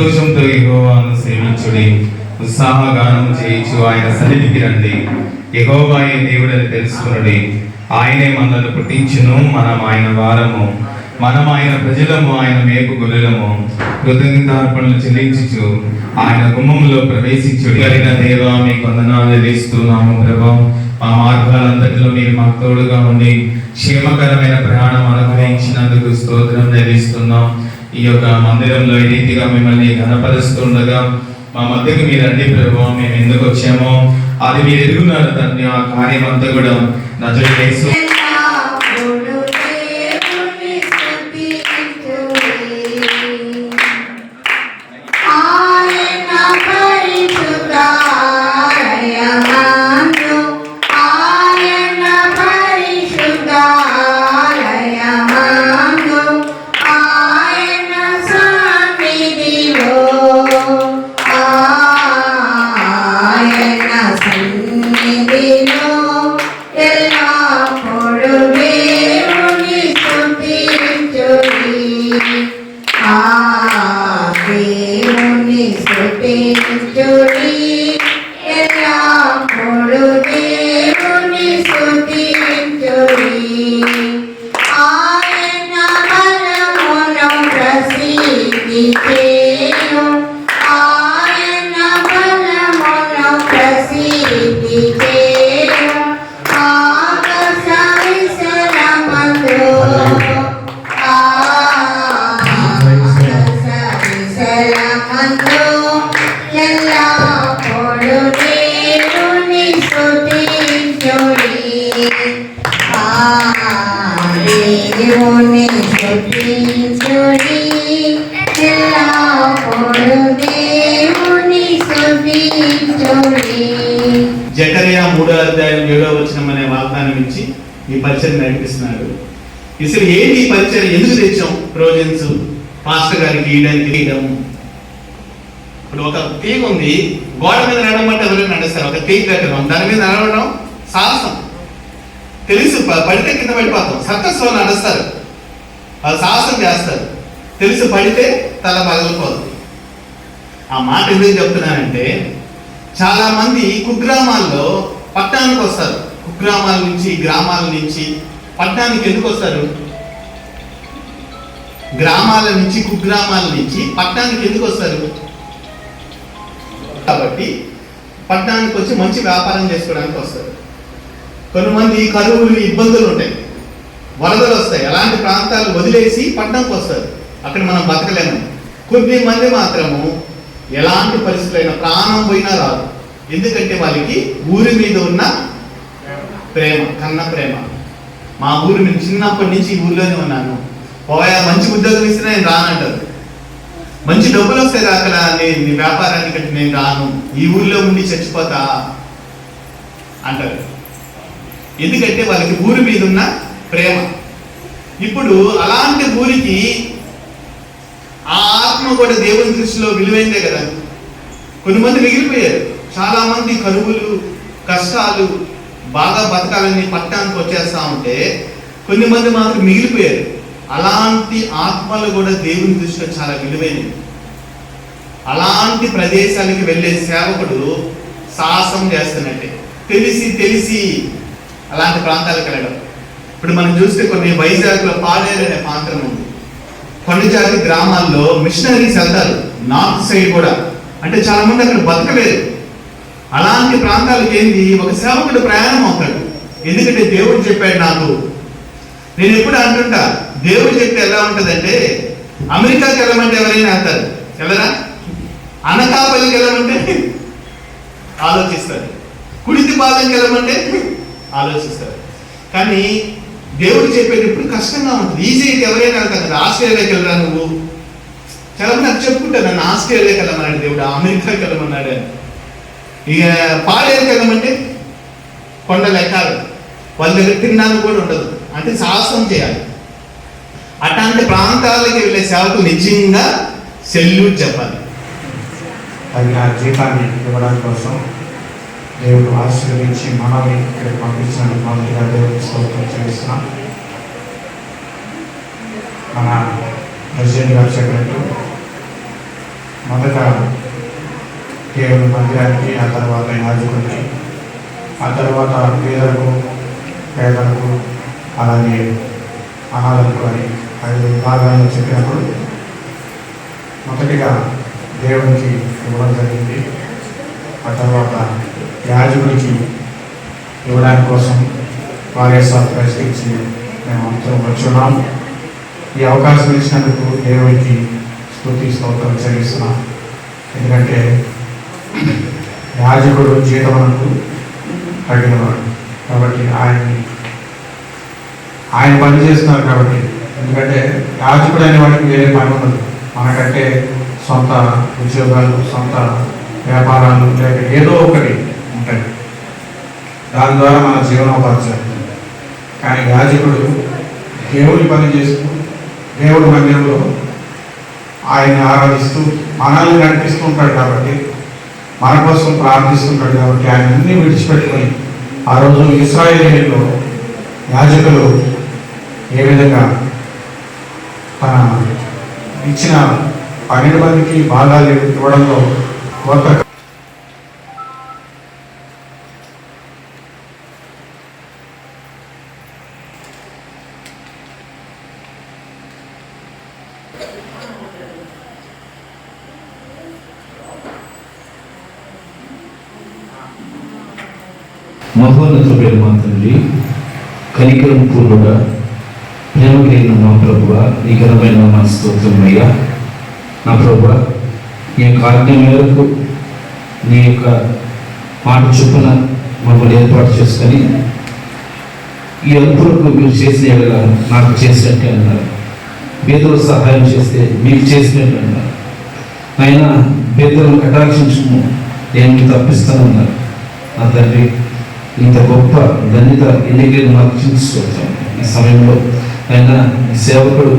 సంతోషంతో యెహోవాను సేవించుడి, ఉత్సాహగానం చేయించు ఆయన సన్నిధికి రండి. యెహోవాయే దేవుడని తెలుసుకునుడి, ఆయనే మనల్ని పుట్టించును, మనం ఆయన వారము, మనం ఆయన ప్రజలము, ఆయన మేపు గొర్రెలము. కృతజ్ఞతార్పణలు చెల్లించుచు ఆయన గుమ్మంలో ప్రవేశించుడి. కలిగిన దేవా, మీకు వందనాలు చెల్లిస్తున్నాము ప్రభా. మా మార్గాలంతటిలో మీరు మాకు తోడుగా ఉండి క్షేమకరమైన ప్రయాణం అనుగ్రహించినందుకు స్తోత్రం చెల్లిస్తున్నాం. ఈ యొక్క మందిరంలో ఈ రీతిగా మిమ్మల్ని ఘనపరుస్తుండగా మా మధ్యకు మీరు రండి ప్రభు. మేము ఎందుకు వచ్చామో అది మీరు ఎరుగున్నారు తండ్రి. ఆ కార్యం అంతా కూడా నజరేయుడైన యేసు జకరియా 3వ అధ్యాయం 7వ వచనం అనే వాగ్దానం ఇచ్చి ఈ పరిచయం నడిపిస్తున్నాడు. అసలు ఏంటి ఈ పరిచయం, ఎందుకు తెచ్చాం? ప్రొవిజన్స్ పాస్టర్ గారికి ఇయడం. ఇప్పుడు ఒక తీగ ఉంది, గోడ మీద నడవమంటే ఎవరైనా నడుస్తారు. ఒక తీగ కట్టడం, దాని మీద నడవడం సాహసం. తెలుసు పడితే కింద పడిపోతాం. సర్కస్ లో నడుస్తారు, వాళ్ళు సాహసం చేస్తారు. తెలుసు పడితే తల పగలిపోదు. ఆ మాట ఎందుకు చెప్తున్నానంటే, చాలా మంది కుగ్రామాల్లో పట్టణానికి వస్తారు. కుగ్రామాల నుంచి, గ్రామాల నుంచి పట్టణానికి ఎందుకు వస్తారు? గ్రామాల నుంచి, కుగ్రామాల నుంచి పట్టణానికి ఎందుకు వస్తారు? కాబట్టి పట్టణానికి వచ్చి మంచి వ్యాపారం చేసుకోవడానికి వస్తారు. కొంతమంది కరువులు, ఇబ్బందులు ఉంటాయి, వరదలు వస్తాయి, అలాంటి ప్రాంతాలు వదిలేసి పట్టణంకి వస్తారు. అక్కడ మనం బతకలేము. కొద్ది మంది మాత్రము ఎలాంటి పరిస్థితులైనా ప్రాణం పోయినా రాదు. ఎందుకంటే వాళ్ళకి ఊరి మీద ఉన్న ప్రేమ, కన్న ప్రేమ. మా ఊరి మీద చిన్నప్పటి నుంచి ఊరిలోనే ఉన్నాను, పోయా మంచి ఉద్యోగం ఇస్తే నేను రానంటారు. మంచి డబ్బులు వస్తాయి అక్కడ నీ వ్యాపారానికి నేను రాను, ఈ ఊరిలో ఉండి చచ్చిపోతా అంటారు. ఎందుకంటే వాళ్ళకి ఊరి మీద ఉన్న ప్రేమ. ఇప్పుడు అలాంటి ఊరికి ఆ ఆత్మ కూడా దేవుని దృష్టిలో విలువైందే కదా. కొంతమంది మిగిలిపోయారు. చాలా మంది కరువులు, కష్టాలు, బాగా బతకాలని పట్టణానికి వచ్చేస్తా ఉంటే కొన్ని మంది మాత్రం మిగిలిపోయారు. అలాంటి ఆత్మలు కూడా దేవుని దృష్టిలో చాలా విలువైనవి. అలాంటి ప్రదేశానికి వెళ్ళే సేవకుడు సాహసం చేస్తున్నట్టే, తెలిసి అలాంటి ప్రాంతాలకు వెళ్ళడం. ఇప్పుడు మనం చూస్తే కొన్ని వైజాగ్లో పాడేరు అనే ప్రాంతం ఉంది. కొన్ని జాతి గ్రామాల్లో మిషనరీస్ వెళ్తారు, నార్త్ సైడ్ కూడా. అంటే చాలా మంది అక్కడ బతకలేదు. అలాంటి ప్రాంతాలకు ఏంది, ఒక సేవకుడు ప్రయాణం అవుతాడు. ఎందుకంటే దేవుడు చెప్పాడు నాకు. నేను ఎప్పుడు అంటుంటా, దేవుడు చెప్తే ఎలా ఉంటుందంటే, అమెరికాకి వెళ్ళమంటే ఎవరైనా వెళ్తారు, వెళ్ళరా? అనకాపల్లికి వెళ్ళమంటే ఆలోచిస్తారు, కుడితిపాలెంకి వెళ్ళమంటే ఆలోచిస్తారు. కానీ దేవుడు చెప్పేది ఇప్పుడు కష్టంగా ఉంటుంది. ఈజీ అయితే ఎవరైనా వెళ్తారు కదా. ఆస్ట్రేలియాకి వెళ్ళరా నువ్వు, చాలా మంది నాకు చెప్పుకుంటారు, నన్ను ఆస్ట్రేలియాకి వెళ్ళమన్నాడు దేవుడు, అమెరికాకి వెళ్ళమన్నాడు అని. ఇక పాడేరుకి వెళ్ళమంటే కొండలు ఎక్కాలి, వాళ్ళ దగ్గర తినడానికి కూడా ఉండదు. అంటే సాహసం చేయాలి. అట్లాంటి ప్రాంతాలకి వెళ్ళే సేవకు నిజంగా సెల్యూట్ చెప్పాలి. తగిన జీతాన్ని ఇవ్వడం కోసం దేవుడు ఆశీర్వదించి మనల్ని ఇక్కడికి పంపించినందుకు మొదటిగా దేవుడికి స్తోత్రం చెల్లిస్తున్నాం. మన ప్రెసిడెంట్ గారు చెప్పినట్టు మొదట దేవుని మందిరానికి, ఆ తర్వాత యాజకుడికి, ఆ తర్వాత పేదలకు అలాగే అనాథలకు అని 5 విభాగాల్లో చెప్పినప్పుడు మొదటిగా దేవునికి ఇవ్వడం జరిగింది. ఆ తర్వాత యాజకుడికి ఇవ్వడానికి కోసం వారేసారి ప్రశ్నించి మేము అందరం వచ్చున్నాం. ఈ అవకాశం ఇచ్చినందుకు దేవునికి స్తుతి స్తోత్రం చెల్లిస్తున్నాం. ఎందుకంటే యాజకుడు జీతమునకు తగినవాడు కాబట్టి ఆయన పని చేస్తున్నారు కాబట్టి. ఎందుకంటే యాజకుడు అనే వాడికి వేరే పని ఉండదు. మనకంటే సొంత ఉద్యోగాలు, సొంత వ్యాపారాలు లేక ఏదో ఒకటి ఉంటాయి, దాని ద్వారా మన జీవనోపాధి జరుగుతుంది. కానీ యాజకుడు దేవుని పని చేస్తూ దేవుడి మందిరంలో ఆయన్ని ఆరాధిస్తూ మనల్ని నడిపిస్తూ ఉంటాడు కాబట్టి, మన కోసం ప్రార్థిస్తుంటాడు కాబట్టి ఆయన అన్ని విడిచిపెట్టుకొని ఆ రోజు ఇశ్రాయేలీయుల్లో యాజకులు ఏ విధంగా తన ఇచ్చిన 12 మందికి భాగాలు ఇవ్వడంలో గోత్ర మహోన్నతుడైన మా తండ్రి, కనికరం పూర్వగా ప్రేమ కలిగిన మా ప్రభువ, నీ ఘనమైన మా స్తోత్రమయ్యా. నా ప్రభువ, ఈ యొక్క ఆజ్ఞ మేరకు నీ యొక్క మాట చొప్పున మమ్మల్ని ఏర్పాటు చేసుకొని ఈ అల్పులకు మీరు చేసిన ఎడల నాకు చేసినట్టే అన్నారు. పేదలు సహాయం చేస్తే మీకు చేసినట్టు అన్నారు. అయినా పేదలను కటాక్షించము, నేను మీకు తప్పిస్తానన్నారు. నా తండ్రి, ఇంత గొప్ప ధన్యత ఎన్నికలు నాకు చింతిస్తున్నాను. ఈ సమయంలో ఆయన సేవకుడు